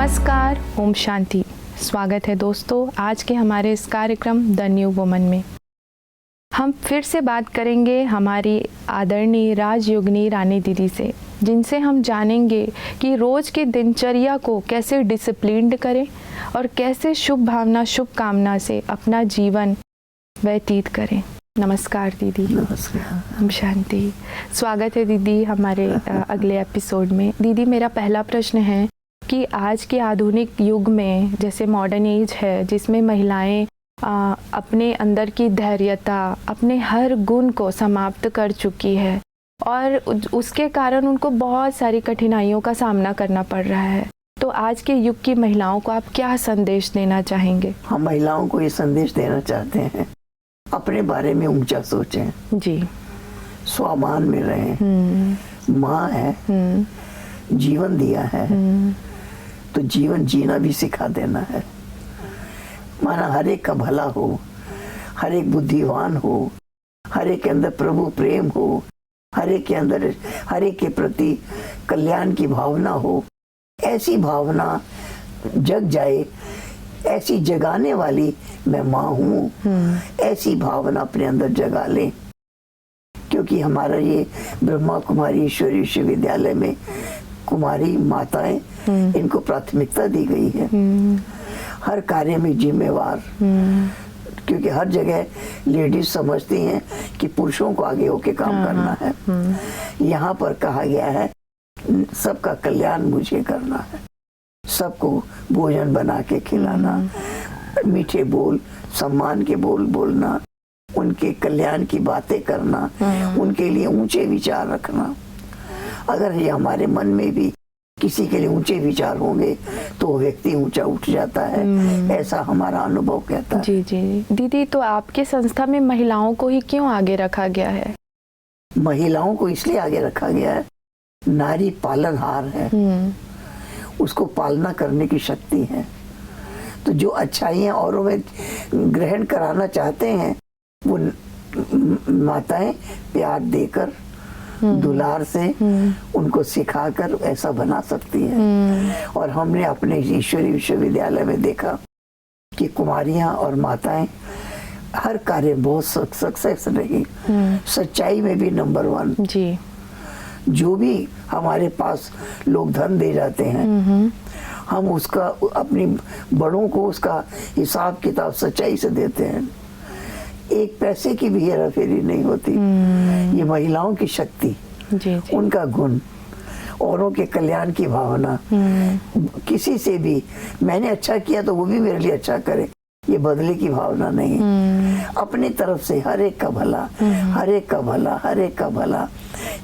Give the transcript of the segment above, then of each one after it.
नमस्कार, ओम शांति। स्वागत है दोस्तों आज के हमारे इस कार्यक्रम द न्यू वुमन में। हम फिर से बात करेंगे हमारी आदरणीय राजयोगिनी रानी दीदी से, जिनसे हम जानेंगे कि रोज़ की दिनचर्या को कैसे डिसिप्लिन्ड करें और कैसे शुभ भावना शुभ कामना से अपना जीवन व्यतीत करें। नमस्कार दीदी। नमस्कार। ओम शांति। स्वागत है दीदी हमारे अगले एपिसोड में। दीदी, मेरा पहला प्रश्न है कि आज के आधुनिक युग में, जैसे मॉडर्न एज है जिसमें महिलाएं अपने अंदर की धैर्यता, अपने हर गुण को समाप्त कर चुकी है और उसके कारण उनको बहुत सारी कठिनाइयों का सामना करना पड़ रहा है, तो आज के युग की महिलाओं को आप क्या संदेश देना चाहेंगे? हम महिलाओं को ये संदेश देना चाहते हैं, अपने बारे में ऊंचा सोचें जी, स्वाभिमान में रहें। माँ है, जीवन दिया है, तो जीवन जीना भी सिखा देना है। माना हर एक का भला हो, हर एक बुद्धिवान हो, हर एक के अंदर प्रभु प्रेम हो, हर एक के अंदर हर एक के प्रति कल्याण की भावना हो। ऐसी भावना जग जाए, ऐसी जगाने वाली मैं माँ हूँ, ऐसी भावना अपने अंदर जगा ले। क्योंकि हमारा ये ब्रह्मा कुमारी ईश्वरी विश्वविद्यालय में कुमारी माताएं, इनको प्राथमिकता दी गई है, हर कार्य में जिम्मेवार। क्योंकि हर जगह लेडीज समझती हैं कि पुरुषों को आगे होके काम करना है। यहाँ पर कहा गया है सबका कल्याण मुझे करना है, सबको भोजन बना के खिलाना, मीठे बोल, सम्मान के बोल बोलना, उनके कल्याण की बातें करना, उनके लिए ऊंचे विचार रखना। अगर ये हमारे मन में भी किसी के लिए ऊंचे विचार होंगे तो वो व्यक्ति ऊंचा उठ जाता है, ऐसा हमारा अनुभव कहता है। जी जी दीदी, तो आपके संस्था में महिलाओं को ही क्यों आगे रखा गया है? महिलाओं को इसलिए आगे रखा गया है, नारी पालनहार है, उसको पालना करने की शक्ति है। तो जो अच्छाइयाँ औरों में ग्रहण कराना चाहते हैं वो माताएं प्यार देकर, दुलार से उनको सिखाकर ऐसा बना सकती है। और हमने अपने ईश्वरी विश्वविद्यालय में देखा कि कुमारियां और माताएं हर कार्य बहुत सक्सेस रही, सच्चाई में भी नंबर 1 जी। जो भी हमारे पास लोग धन दे जाते हैं, हम उसका अपनी बड़ों को उसका हिसाब किताब सच्चाई से देते हैं। एक पैसे की भी हेराफेरी नहीं होती। ये महिलाओं की शक्ति, जी। उनका गुण, औरों के कल्याण की भावना, किसी से भी मैंने अच्छा किया तो वो भी मेरे लिए अच्छा करे, ये बदले की भावना नहीं। अपनी तरफ से हर एक का भला, हर एक का भला, हर एक का भला।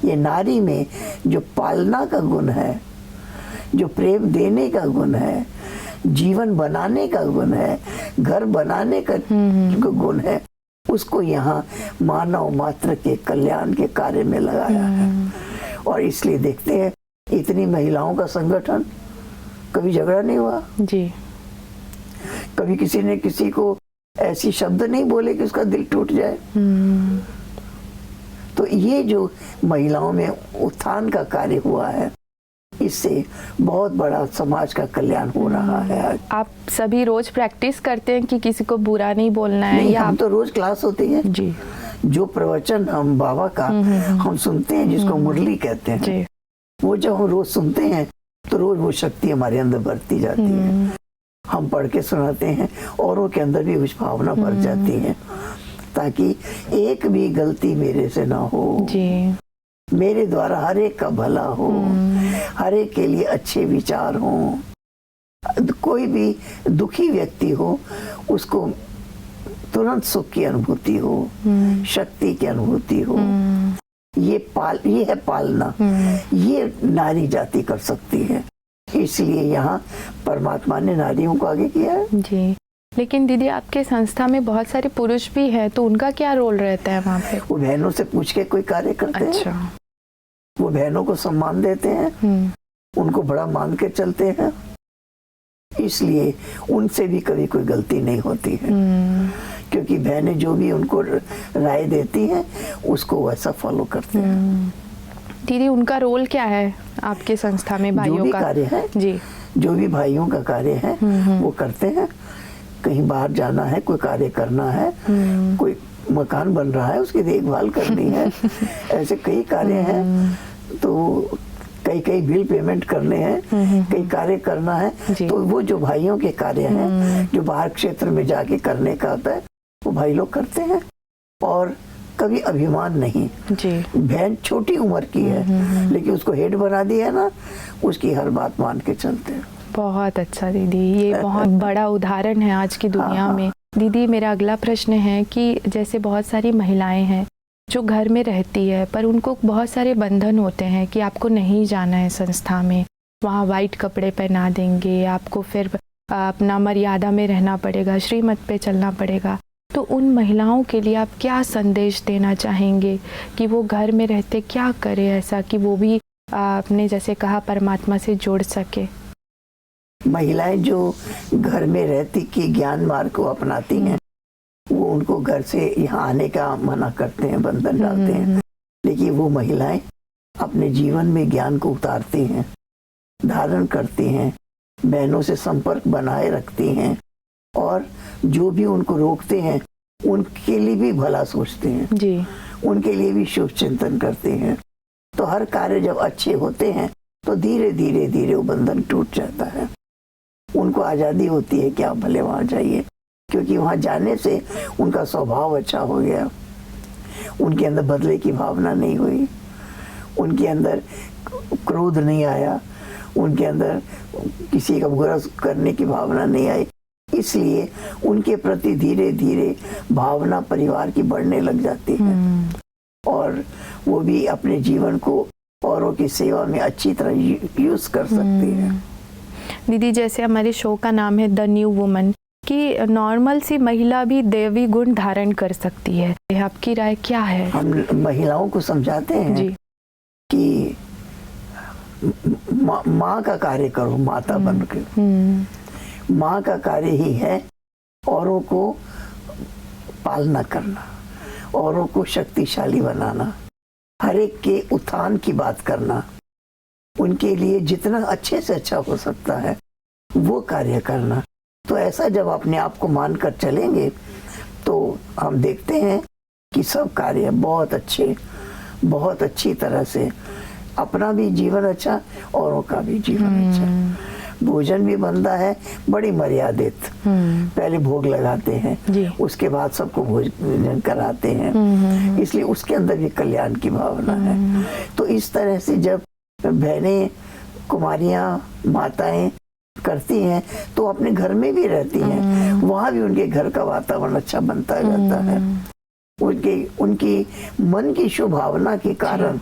ये नारी में जो पालना का गुण है, जो प्रेम देने का गुण है, जीवन बनाने का गुण है, घर बनाने का गुण है, उसको यहाँ मानव मात्र के कल्याण के कार्य में लगाया है। और इसलिए देखते हैं इतनी महिलाओं का संगठन, कभी झगड़ा नहीं हुआ जी, कभी किसी ने किसी को ऐसी शब्द नहीं बोले कि उसका दिल टूट जाए। तो ये जो महिलाओं में उत्थान का कार्य हुआ है, इससे बहुत बड़ा समाज का कल्याण हो रहा है। आप सभी रोज प्रैक्टिस करते हैं कि किसी को बुरा नहीं बोलना है? नहीं, हम तो रोज क्लास होती है जी। जो प्रवचन हम बाबा का हम सुनते हैं, जिसको मुरली कहते हैं जी। वो जब हम रोज सुनते हैं तो रोज वो शक्ति हमारे अंदर बढ़ती जाती है। हम पढ़ के सुनाते हैं, औरों के अंदर भी कुछ भावना बढ़ जाती है, ताकि एक भी गलती मेरे से ना हो जी। मेरे द्वारा हर एक का भला हो, हर एक के लिए अच्छे विचार हो। कोई भी दुखी व्यक्ति हो उसको तुरंत सुख की अनुभूति हो, शक्ति की अनुभूति हो। ये है पालना, ये नारी जाति कर सकती है। इसलिए यहाँ परमात्मा ने नारियों को आगे किया है जी। लेकिन दीदी, आपके संस्था में बहुत सारे पुरुष भी हैं, तो उनका क्या रोल रहता है वहाँ पे? वो बहनों से पूछ के कोई कार्य करते हैं। वो बहनों को सम्मान देते हैं, उनको बड़ा मान के चलते हैं, इसलिए उनसे भी कभी कोई गलती नहीं होती है। क्योंकि बहनें जो भी उनको राय देती हैं उसको वैसा फॉलो करते हैं। दीदी, उनका रोल क्या है आपके संस्था में? भाइयों जो भी का कार्य है जी, जो भी भाइयों का कार्य है वो करते हैं। कहीं बाहर जाना है, कोई कार्य करना है, कोई मकान बन रहा है उसकी देखभाल करनी है, ऐसे कई कार्य हैं। तो कई बिल पेमेंट करने हैं, कई कार्य करना है। तो वो जो भाइयों के कार्य हैं जो बाहर क्षेत्र में जाके करने का होता है वो भाई लोग करते हैं। और कभी अभिमान नहीं जी। बहन छोटी उम्र की है लेकिन उसको हेड बना दिया है ना, उसकी हर बात मान के चलते हैं। बहुत अच्छा दीदी, ये बहुत बड़ा उदाहरण है आज की दुनिया में। दीदी मेरा अगला प्रश्न है कि जैसे बहुत सारी महिलाएं हैं जो घर में रहती है पर उनको बहुत सारे बंधन होते हैं कि आपको नहीं जाना है संस्था में, वहाँ वाइट कपड़े पहना देंगे आपको, फिर अपना मर्यादा में रहना पड़ेगा, श्रीमत पे चलना पड़ेगा। तो उन महिलाओं के लिए आप क्या संदेश देना चाहेंगे कि वो घर में रहते क्या करे ऐसा कि वो भी आपने जैसे कहा परमात्मा से जुड़ सके? महिलाएं जो घर में रहती कि ज्ञान मार्ग को अपनाती हैं वो उनको घर से यहाँ आने का मना करते हैं, बंधन डालते हैं। लेकिन वो महिलाएं अपने जीवन में ज्ञान को उतारती हैं, धारण करती हैं, बहनों से संपर्क बनाए रखती हैं और जो भी उनको रोकते हैं उनके लिए भी भला सोचते हैं जी। उनके लिए भी शुभ चिंतन करते हैं। तो हर कार्य जब अच्छे होते हैं तो धीरे धीरे वो बंधन टूट जाता है। उनको आज़ादी होती है कि आप भले वहाँ जाइए, क्योंकि वहाँ जाने से उनका स्वभाव अच्छा हो गया, उनके अंदर बदले की भावना नहीं हुई, उनके अंदर क्रोध नहीं आया, उनके अंदर किसी का बुरा करने की भावना नहीं आई। इसलिए उनके प्रति धीरे धीरे भावना परिवार की बढ़ने लग जाती है और वो भी अपने जीवन को औरों की सेवा में अच्छी तरह यूज कर सकती है। दीदी जैसे हमारे शो का नाम है द न्यू वुमन, कि नॉर्मल सी महिला भी देवी गुण धारण कर सकती है, आपकी राय क्या है? हम महिलाओं को समझाते हैं जी। कि माँ का कार्य करो, माता बन के। माँ का कार्य ही है औरों को पालना करना, औरों को शक्तिशाली बनाना, हर एक के उत्थान की बात करना, उनके लिए जितना अच्छे से अच्छा हो सकता है वो कार्य करना। तो ऐसा जब अपने आप को मानकर चलेंगे तो हम देखते हैं कि सब कार्य बहुत अच्छे, बहुत अच्छी तरह से, अपना भी जीवन अच्छा, औरों का भी जीवन अच्छा। भोजन भी बनता है बड़ी मर्यादित, पहले भोग लगाते हैं उसके बाद सबको भोजन कराते हैं, इसलिए उसके अंदर भी कल्याण की भावना है। तो इस तरह से जब बहनें, कुमारियां, माताएं करती हैं तो अपने घर में भी रहती हैं, वहां भी उनके घर का वातावरण अच्छा बनता जाता है। उनकी मन की शुभ भावना के कारण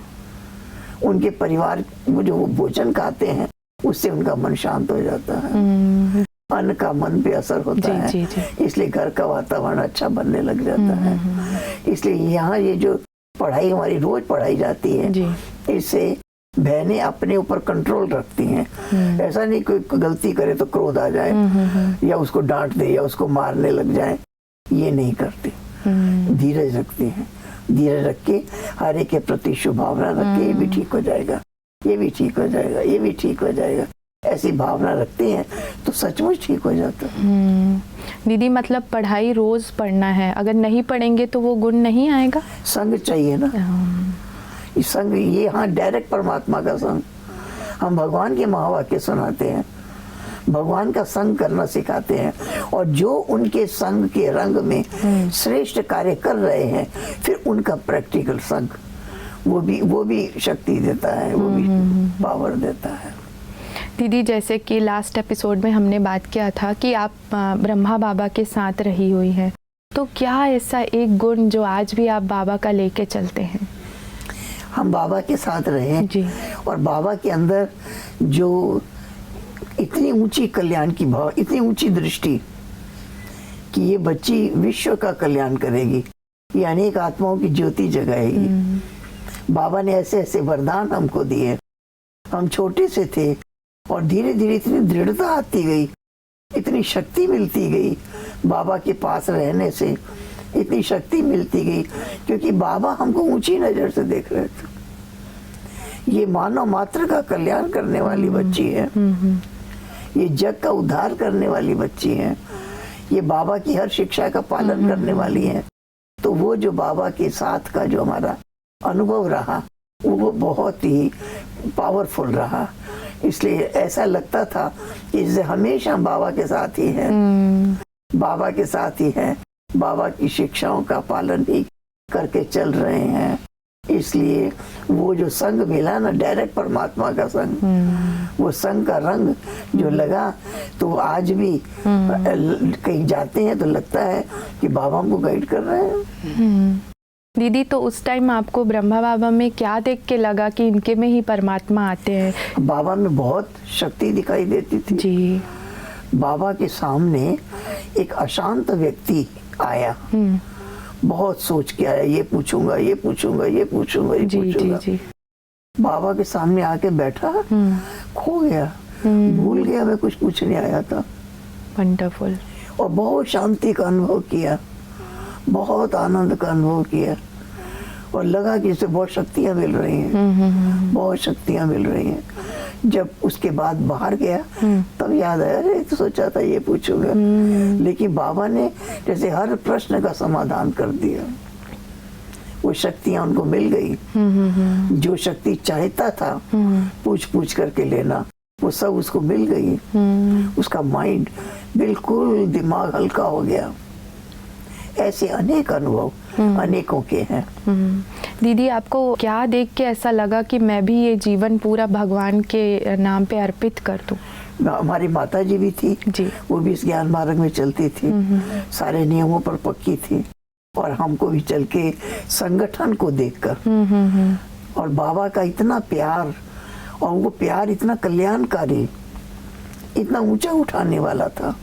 उनके परिवार वो जो भोजन खाते हैं उससे उनका मन शांत हो जाता है, अन्न का मन पे असर होता है, इसलिए घर का वातावरण अच्छा बनने लग जाता है। इसलिए यहाँ ये जो पढ़ाई हमारी रोज पढ़ाई जाती है इससे बहनें अपने ऊपर कंट्रोल रखती हैं। ऐसा नहीं कोई गलती करे तो क्रोध आ जाए या उसको डांट दे या उसको मारने लग जाए, ये नहीं करती, धीरज रखती हैं। धीरज रख के हर एक के प्रति शुभ भावना रख के ये भी ठीक हो जाएगा, ये भी ठीक हो जाएगा, ये भी ठीक हो जाएगा, ऐसी भावना रखती हैं तो सचमुच ठीक हो जाता है। दीदी मतलब पढ़ाई रोज पढ़ना है, अगर नहीं पढ़ेंगे तो वो गुण नहीं आएगा। संग चाहिए ना, संग, ये हाँ डायरेक्ट परमात्मा का संग। हम भगवान के महावाक्य सुनाते हैं, भगवान का संग करना सिखाते हैं और जो उनके संग के रंग में श्रेष्ठ कार्य कर रहे हैं फिर उनका प्रैक्टिकल संग वो भी शक्ति देता है, वो भी पावर देता है। दीदी जैसे कि लास्ट एपिसोड में हमने बात किया था कि आप ब्रह्मा बाबा के साथ रही हुई हैं, तो क्या ऐसा एक गुण जो आज भी आप बाबा का लेके चलते हैं? हम बाबा के साथ रहे जी। और बाबा के अंदर जो इतनी ऊंची कल्याण की भाव, इतनी ऊंची दृष्टि कि ये बच्ची विश्व का कल्याण करेगी, ये अनेक आत्माओं की ज्योति जगाएगी। बाबा ने ऐसे ऐसे वरदान हमको दिए, हम छोटे से थे और धीरे धीरे इतनी दृढ़ता आती गई, इतनी शक्ति मिलती गई, बाबा के पास रहने से इतनी शक्ति मिलती गई क्योंकि बाबा हमको ऊंची नजर से देख रहे थे। ये मानव मात्र का कल्याण करने वाली बच्ची है, ये जग का उद्धार करने वाली बच्ची हैं, ये बाबा की हर शिक्षा का पालन करने वाली हैं। तो वो जो बाबा के साथ का जो हमारा अनुभव रहा वो बहुत ही पावरफुल रहा। इसलिए ऐसा लगता था कि इसे हमेशा बाबा के साथ ही है, बाबा के साथ ही है, बाबा की शिक्षाओं का पालन ही करके चल रहे हैं। इसलिए वो जो संग मिला ना, डायरेक्ट परमात्मा का संग, वो संग का रंग जो लगा, तो आज भी कहीं जाते हैं तो लगता है कि बाबा हमको गाइड कर रहे हैं। दीदी, तो उस टाइम आपको ब्रह्मा बाबा में क्या देख के लगा कि इनके में ही परमात्मा आते हैं? बाबा में बहुत शक्ति दिखाई देती थी जी। बाबा के सामने एक अशांत व्यक्ति आया, बहुत सोच के आया, ये पूछूंगा, ये पूछूंगा, ये पूछूंगा, ये जी, पूछूंगा। जी, जी। बाबा के सामने आके बैठा, खो गया, भूल गया मैं कुछ पूछने आया था। वंडरफुल। और बहुत शांति का अनुभव किया, बहुत आनंद का अनुभव किया, और लगा कि इसे बहुत शक्तियां मिल रही हैं, बहुत शक्तियां मिल रही हैं। जब उसके बाद बाहर गया तब याद आया, अरे तो सोचा था ये पूछूंगा, लेकिन बाबा ने जैसे हर प्रश्न का समाधान कर दिया। वो शक्तियां उनको मिल गई, जो शक्ति चाहता था पूछ पूछ करके लेना, वो सब उसको मिल गई। उसका माइंड बिल्कुल, दिमाग हल्का हो गया। ऐसे अनेक अनुभव अनेकों के हैं। दीदी, आपको क्या देख के ऐसा लगा कि मैं भी ये जीवन पूरा भगवान के नाम पे अर्पित कर दूं? हमारी माता जी भी थी जी। वो भी इस ज्ञान मार्ग में चलती थी, सारे नियमों पर पक्की थी, और हमको भी चल के संगठन को देखकर और बाबा का इतना प्यार, और वो प्यार इतना कल्याणकारी, इतना ऊंचा उठाने वाला था।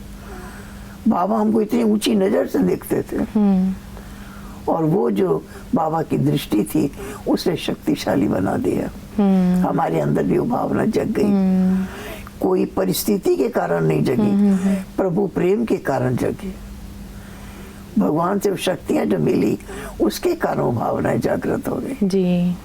बाबा हमको इतनी ऊंची नजर से देखते थे, और वो जो बाबा की दृष्टि थी उसने शक्तिशाली बना दिया। हमारे अंदर भी वो भावना जग गई। कोई परिस्थिति के कारण नहीं जगी, प्रभु प्रेम के कारण जगी। भगवान से वो शक्तियां जो मिली उसके कारण वो भावनाएं जागृत हो गई। जी।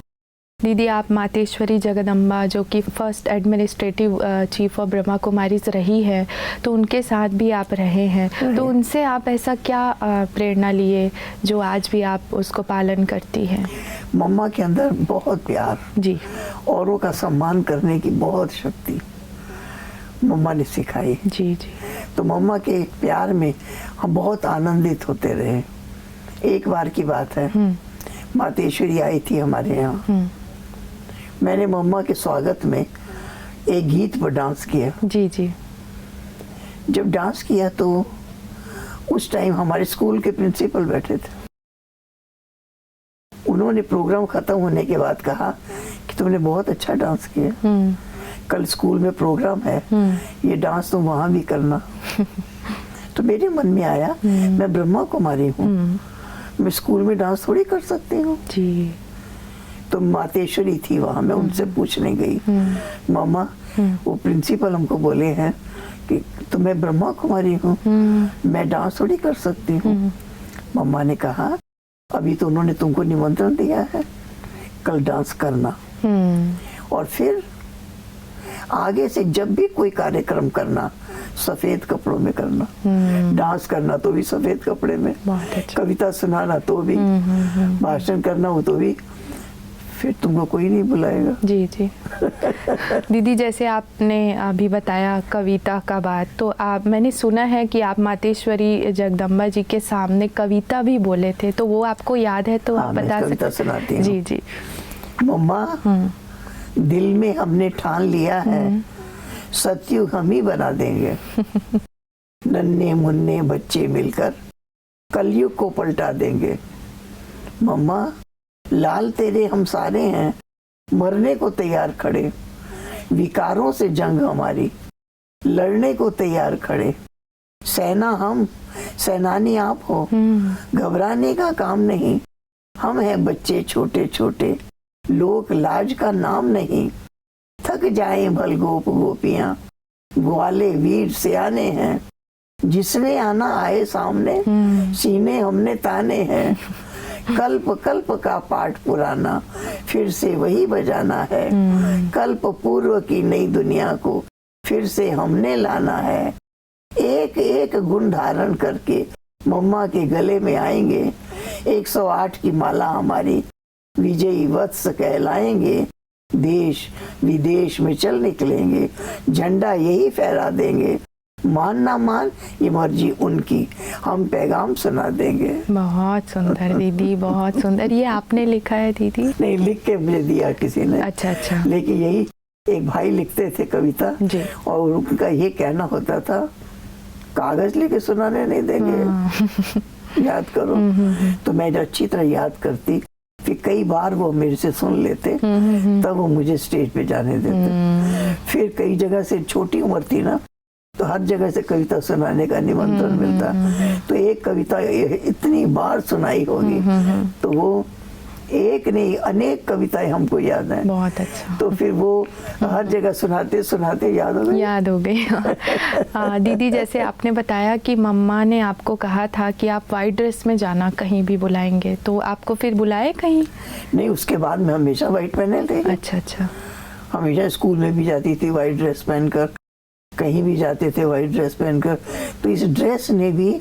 दीदी, आप मातेश्वरी जगदम्बा, जो कि first administrative chief of Brahma Kumaris रही है, तो उनके साथ भी आप रहे हैं, तो उनसे आप ऐसा क्या प्रेरणा लिए जो आज भी आप उसको पालन करती हैं? मम्मा के अंदर बहुत प्यार, जी, औरों का सम्मान करने की बहुत शक्ति मम्मा ने सिखाई। जी, जी। तो मम्मा के प्यार में हम बहुत आनंदित होते रहे। एक बार की बात है, मातेश्वरी आई थी हमारे यहाँ, मैंने मम्मा के स्वागत में एक गीत पर डांस किया। जी, जी। जब डांस किया तो उस टाइम हमारे स्कूल के प्रिंसिपल बैठे थे। उन्होंने प्रोग्राम खत्म होने के बाद कहा कि तुमने बहुत अच्छा डांस किया, कल स्कूल में प्रोग्राम है, ये डांस तुम वहां भी करना। तो मेरे मन में आया, मैं ब्रह्मा कुमारी हूँ, मैं स्कूल में डांस थोड़ी कर सकती हूँ। जी। तो मातेश्वरी थी वहां, मैं उनसे पूछने गई, मामा वो प्रिंसिपल हमको बोले हैं कि तो मैं ब्रह्मा कुमारी हूँ, मैं डांस थोड़ी कर सकती हूँ। मम्मा ने कहा, अभी तो उन्होंने तुमको निमंत्रण दिया है, कल डांस करना, और फिर आगे से जब भी कोई कार्यक्रम करना सफेद कपड़ों में करना, डांस करना तो भी सफेद कपड़े में, कविता सुनाना तो भी, भाषण करना हो तो भी, फिर तुमको कोई नहीं बुलाएगा। जी, जी। दीदी, जैसे आपने अभी बताया कविता का बात, तो मैंने सुना है कि आप मातेश्वरी जगदम्बा जी के सामने कविता भी बोले थे, तो वो आपको याद है? तो आप बता सकते? कविता सुनाती हूँ। जी, जी। मम्मा, दिल में हमने ठान लिया है, सतयुग हम ही बना देंगे। नन्हे मुन्ने बच्चे मिलकर कलयुग को पलटा देंगे। मम्मा, लाल तेरे हम सारे हैं, मरने को तैयार खड़े, विकारों से जंग हमारी, लड़ने को तैयार खड़े। सेना हम, सेनानी आप हो, घबराने का काम नहीं, हम हैं बच्चे छोटे छोटे, लोक लाज का नाम नहीं। थक जाए भल गोप गोपियां, ग्वाले वीर सियाने हैं, जिसने आना आए सामने, सीने हमने ताने हैं। कल्प कल्प का पाठ पुराना, फिर से वही बजाना है, कल्प पूर्व की नई दुनिया को फिर से हमने लाना है, एक एक गुण धारण करके मम्मा के गले में आएंगे, 108 की माला हमारी विजयी वत्स कहलाएंगे, देश विदेश में चल निकलेंगे, झंडा यही फहरा देंगे, मान ना मान ये मर्जी उनकी, हम पैगाम सुना देंगे। बहुत सुंदर दीदी, बहुत सुंदर। ये आपने लिखा है दीदी? नहीं, लिख के मुझे दिया किसी ने। अच्छा अच्छा। लेकिन यही एक भाई लिखते थे कविता जी। और उनका ये कहना होता था, कागज लेके सुनाने नहीं देंगे, याद करो। तो मैं जब अच्छी तरह याद करती, फिर कई बार वो मेरे से सुन लेते, तब वो मुझे स्टेज पे जाने देते। फिर कई जगह से, छोटी उम्र थी ना, तो हर जगह से कविता सुनाने का निमंत्रण मिलता। तो एक कविता इतनी बार सुनाई होगी, तो वो एक नहीं अनेक कविताएं हमको याद हैं। बहुत अच्छा। तो फिर वो हर जगह सुनाते सुनाते याद हो गई। दीदी, जैसे आपने बताया कि मम्मा ने आपको कहा था कि आप वाइट ड्रेस में जाना कहीं भी बुलाएंगे, तो आपको फिर बुलाए कहीं? नहीं, उसके बाद मैं हमेशा वाइट पहने थे। अच्छा अच्छा। हमेशा स्कूल में भी जाती थी वाइट ड्रेस पहनकर, कहीं भी जाते थे वाइट ड्रेस पहनकर। तो इस ड्रेस ने भी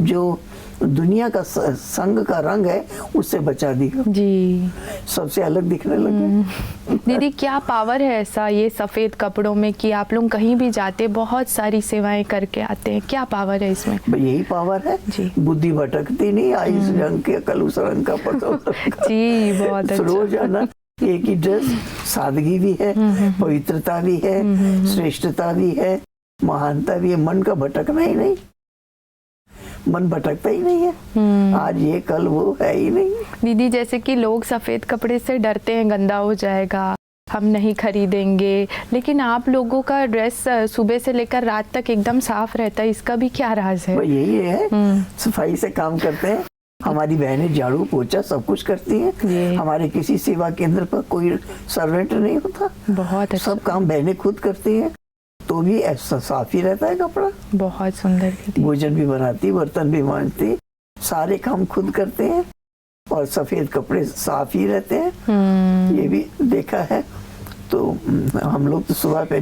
जो दुनिया का संग का रंग है उससे बचा दिया जी, सबसे अलग दिखने लगे। दीदी, क्या पावर है ऐसा ये सफेद कपड़ों में कि आप लोग कहीं भी जाते बहुत सारी सेवाएं करके आते हैं? क्या पावर है इसमें? यही पावर है जी। बुद्धि भटकती नहीं, आई इस रंग के कल उस रंग का पता जी, बहुत अच्छा। रोजाना एक ही ड्रेस, सादगी भी है, पवित्रता भी है, श्रेष्ठता भी है, महानता भी है, मन का भटकना ही नहीं, मन भटकता ही नहीं है। आज ये कल वो है ही नहीं। दीदी, जैसे कि लोग सफेद कपड़े से डरते हैं, गंदा हो जाएगा, हम नहीं खरीदेंगे, लेकिन आप लोगों का ड्रेस सुबह से लेकर रात तक एकदम साफ रहता है, इसका भी क्या राज है? यही है, सफाई से काम करते हैं। हमारी बहनें झाड़ू पोछा सब कुछ करती हैं। हमारे किसी सेवा केंद्र पर कोई सर्वेंट नहीं होता, बहुत अच्छा। सब काम बहनें खुद करती हैं, तो भी ऐसा साफ ही रहता है कपड़ा। बहुत सुंदर। भोजन भी बनाती, बर्तन भी मांजती, सारे काम खुद करते हैं और सफेद कपड़े साफ ही रहते हैं। ये भी देखा है। तो हम लोग तो सुबह पे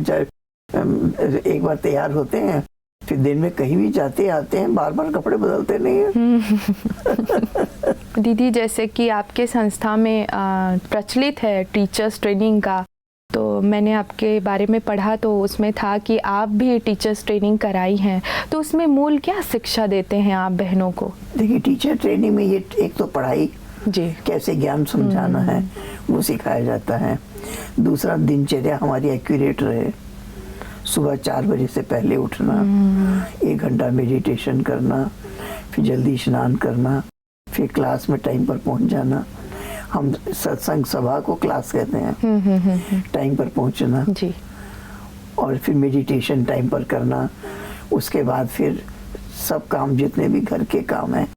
एक बार तैयार होते हैं, फिर दिन में कहीं भी जाते आते हैं, बार बार कपड़े बदलते नहीं हैं। दीदी, जैसे कि आपके संस्था में प्रचलित है टीचर्स ट्रेनिंग का, तो मैंने आपके बारे में पढ़ा, तो उसमें था कि आप भी टीचर्स ट्रेनिंग कराई हैं, तो उसमें मूल क्या शिक्षा देते हैं आप बहनों को? देखिए, टीचर ट्रेनिंग में ये एक तो पढ़ाई जी, कैसे ज्ञान समझाना है वो सिखाया जाता है। दूसरा, दिनचर्या हमारी एक्यूरेट रहे, सुबह 4 बजे से पहले उठना, 1 घंटा मेडिटेशन करना, फिर जल्दी स्नान करना, फिर क्लास में टाइम पर पहुंच जाना। हम सत्संग सभा को क्लास कहते हैं। टाइम पर पहुंचना जी, और फिर मेडिटेशन टाइम पर करना। उसके बाद फिर सब काम, जितने भी घर के काम हैं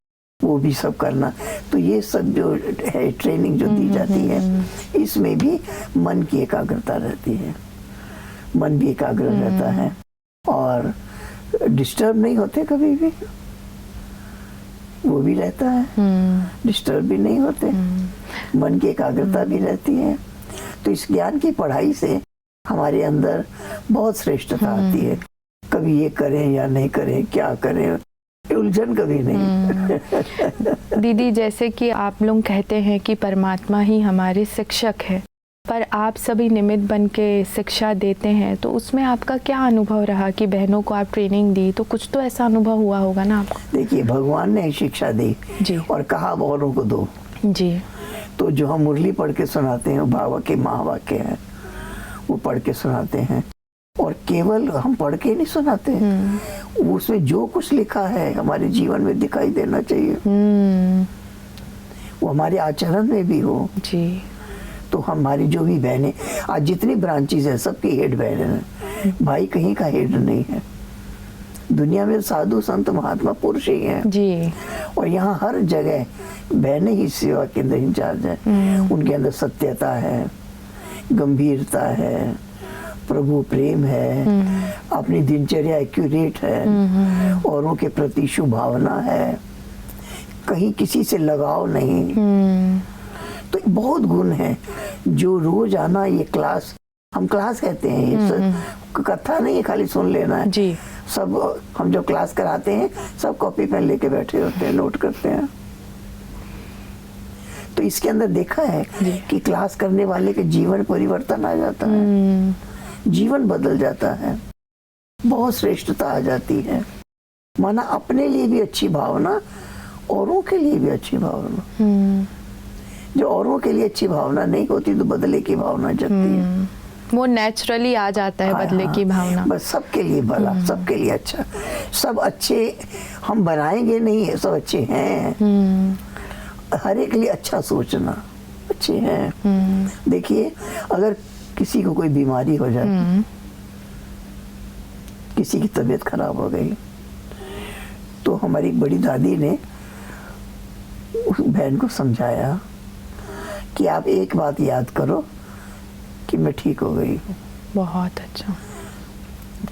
वो भी सब करना। तो ये सब जो है ट्रेनिंग जो दी जाती है, इसमें भी मन की एकाग्रता रहती है, मन भी एकाग्र रहता है और डिस्टर्ब नहीं होते कभी भी, वो भी रहता है, डिस्टर्ब भी नहीं होते, मन की एकाग्रता भी रहती है। तो इस ज्ञान की पढ़ाई से हमारे अंदर बहुत श्रेष्ठता आती है। कभी ये करें या नहीं करें, क्या करें, उलझन कभी नहीं। दीदी, जैसे कि आप लोग कहते हैं कि परमात्मा ही हमारे शिक्षक है, पर आप सभी निमित्त बन के शिक्षा देते हैं, तो उसमें आपका क्या अनुभव रहा कि बहनों को आप ट्रेनिंग दी, तो कुछ तो ऐसा अनुभव हुआ होगा ना आपको? देखिए, भगवान ने शिक्षा दी जी, और कहा औरों को दो जी। तो जो हम मुरली पढ़ के सुनाते हैं, भावा के महावाक्य है, वो पढ़ के सुनाते हैं। और केवल हम पढ़ के नहीं सुनाते, उसमें जो कुछ लिखा है हमारे जीवन में दिखाई देना चाहिए, वो हमारे आचरण में भी हो जी। तो हमारी जो भी बहनें, आज जितनी ब्रांचेस है सबकी हेड बहन है, भाई कहीं का हेड नहीं है। दुनिया में साधु संत महात्मा पुरुष ही हैं जी, और यहाँ हर जगह बहनें ही सेवा के अंदर इंचार्ज है। उनके अंदर सत्यता है, गंभीरता है, प्रभु प्रेम है, अपनी दिनचर्या एक्यूरेट है, औरों के प्रति शुभ भावना है, कहीं किसी से लगाव नहीं। तो बहुत गुण है जो रोज आना, ये क्लास हम क्लास कहते हैं, ये सब कथा नहीं है खाली सुन लेना है जी। सब हम जो क्लास कराते हैं सब कॉपी पेन लेके बैठे होते हैं, नोट करते हैं। तो इसके अंदर देखा है कि क्लास करने वाले के जीवन परिवर्तन आ जाता है, जीवन बदल जाता है, बहुत श्रेष्ठता आ जाती है। माना अपने लिए भी अच्छी भावना, औरों के लिए भी अच्छी भावना। जो औरों के लिए अच्छी भावना नहीं होती तो बदले की भावना जगती है, वो नेचुरली आ जाता है बदले की भावना। बस सबके लिए भला, सबके लिए अच्छा, सब अच्छे हम बनाएंगे नहीं है, सब अच्छे हैं। हर एक के लिए अच्छा सोचना, अच्छे हैं। देखिए अगर किसी को कोई बीमारी हो जाए, किसी की तबीयत खराब हो गई, तो हमारी बड़ी दादी ने उस बहन को समझाया कि आप एक बात याद करो कि मैं ठीक हो गई हूँ। बहुत अच्छा,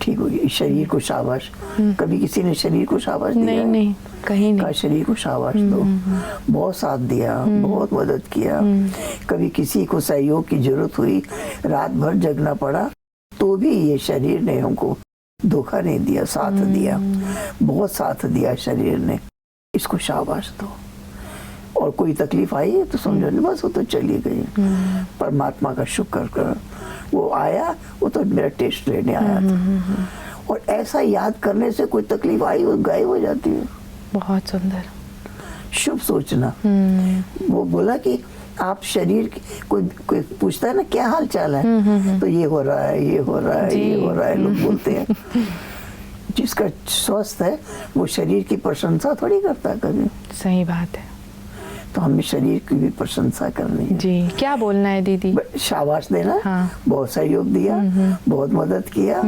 ठीक हो गई। शरीर को शाबाश। कभी किसी ने शरीर को शाबाश दिया? नहीं नहीं, कहीं नहीं। शरीर को शाबाश दो, बहुत साथ दिया, बहुत मदद किया। कभी किसी को सहयोग की जरूरत हुई, रात भर जगना पड़ा, तो भी ये शरीर ने हमको धोखा नहीं दिया, साथ दिया, बहुत साथ दिया शरीर ने। इसको शाबाश दो। और कोई तकलीफ आई तो समझो नहीं, बस वो तो चली गई। परमात्मा का शुक्र कर, वो आया, वो तो मेरा टेस्ट लेने आया था। और ऐसा याद करने से कोई तकलीफ आई वो गायब हो जाती है। बहुत सुंदर। शुभ सोचना। वो बोला कि आप शरीर की कोई पूछता है ना क्या हाल चाल है, तो ये हो रहा है, ये हो रहा है, ये हो रहा है, लोग बोलते हैं। जिसका स्वस्थ है वो शरीर की प्रशंसा थोड़ी करता कभी। सही बात है। तो हमें शरीर की भी प्रशंसा करनी है। जी, क्या बोलना है दीदी? शाबाश देना। हाँ। बहुत सहयोग दिया, बहुत मदद किया,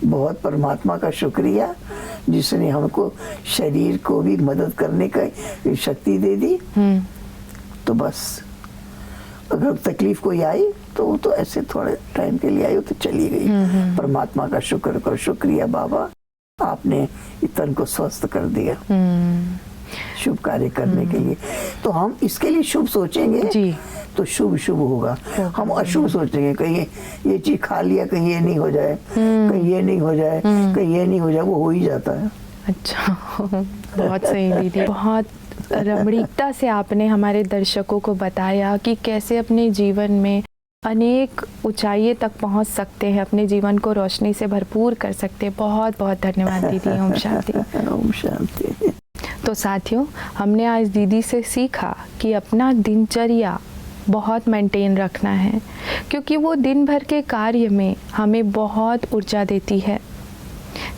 बहुत परमात्मा का शुक्रिया जिसने हमको शरीर को भी मदद करने का शक्ति दे दी। तो बस अगर तकलीफ कोई आई तो वो तो ऐसे थोड़े टाइम के लिए आई, वो तो चली गई। परमात्मा का शुक्र करो, शुक्रिया बाबा, आपने तन को स्वस्थ कर दिया शुभ कार्य करने के लिए। तो हम इसके लिए शुभ सोचेंगे जी, तो शुभ शुभ होगा। हम अशुभ सोचेंगे कहीं ये चीज खा लिया, कहीं ये नहीं हो जाए, कहीं ये नहीं हो जाए, कहीं ये नहीं हो जाए, वो हो ही जाता है। अच्छा, बहुत सही दीदी। बहुत रमणीकता से आपने हमारे दर्शकों को बताया कि कैसे अपने जीवन में अनेक ऊंचाइयों तक पहुंच सकते हैं, अपने जीवन को रोशनी से भरपूर कर सकते हैं। बहुत बहुत धन्यवाद दीदी। ओम शांति। ओम शांति। तो साथियों, हमने आज दीदी से सीखा कि अपना दिनचर्या बहुत मेंटेन रखना है, क्योंकि वो दिन भर के कार्य में हमें बहुत ऊर्जा देती है।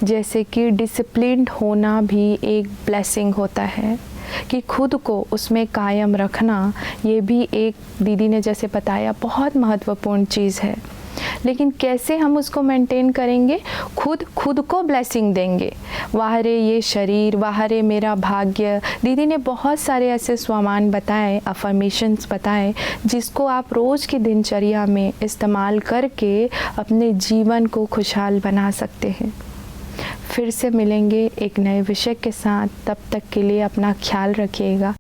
जैसे कि डिसिप्लिन्ड होना भी एक ब्लेसिंग होता है, कि खुद को उसमें कायम रखना, ये भी एक दीदी ने जैसे बताया बहुत महत्वपूर्ण चीज़ है। लेकिन कैसे हम उसको मेंटेन करेंगे? खुद को ब्लेसिंग देंगे। वाह रे ये शरीर, वाह रे मेरा भाग्य। दीदी ने बहुत सारे ऐसे स्वमान बताए, अफर्मेशंस बताए, जिसको आप रोज़ की दिनचर्या में इस्तेमाल करके अपने जीवन को खुशहाल बना सकते हैं। फिर से मिलेंगे एक नए विषय के साथ, तब तक के लिए अपना ख्याल रखिएगा।